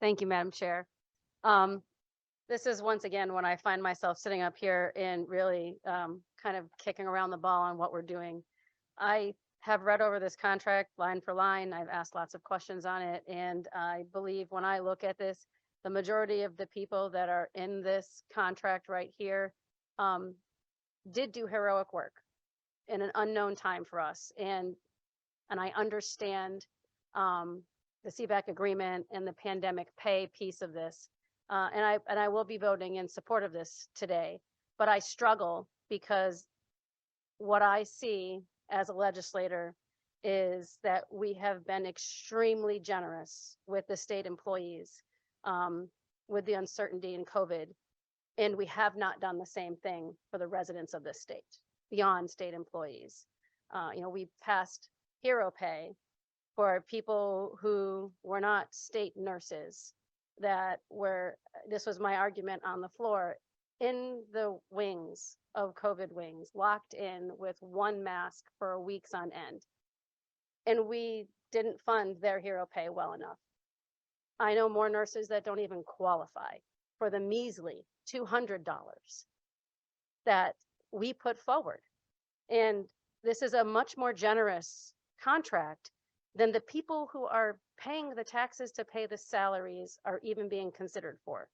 Thank you, Madam Chair. Um, this is once again when I find myself sitting up here and really kind of kicking around the ball on what we're doing. I have read over this contract line for line. I've asked lots of questions on it, and I believe when I look at this, the majority of the people that are in this contract right here did do heroic work in an unknown time for us, and I understand the CBAC agreement and the pandemic pay piece of this. And I will be voting in support of this today, but I struggle because what I see as a legislator is that we have been extremely generous with the state employees with the uncertainty in COVID, and we have not done the same thing for the residents of this state beyond state employees. We passed hero pay for people who were not state nurses, that were, this was my argument on the floor, in the wings of COVID wings, locked in with one mask for weeks on end. And we didn't fund their hero pay well enough. I know more nurses that don't even qualify for the measly $200 that we put forward. And this is a much more generous contract than the people who are paying the taxes to pay the salaries are even being considered for.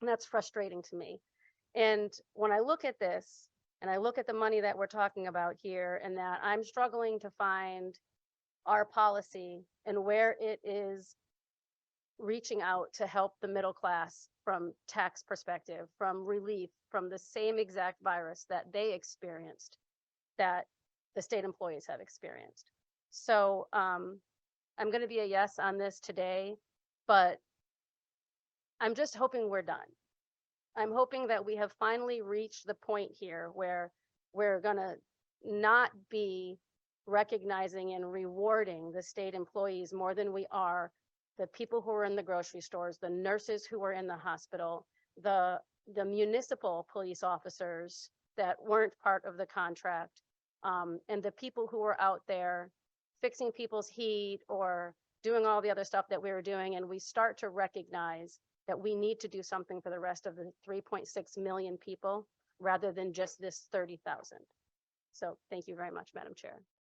And that's frustrating to me. And when I look at this and I look at the money that we're talking about here, and that I'm struggling to find our policy and where it is reaching out to help the middle class from tax perspective, from relief, from the same exact virus that they experienced, that the state employees have experienced. So I'm going to be a yes on this today, but I'm just hoping we're done. I'm hoping that we have finally reached the point here where we're going to not be recognizing and rewarding the state employees more than we are the people who are in the grocery stores, the nurses who are in the hospital, the municipal police officers that weren't part of the contract, and the people who are out there fixing people's heat or doing all the other stuff that we were doing. And we start to recognize that we need to do something for the rest of the 3.6 million people rather than just this 30,000. So thank you very much, Madam Chair.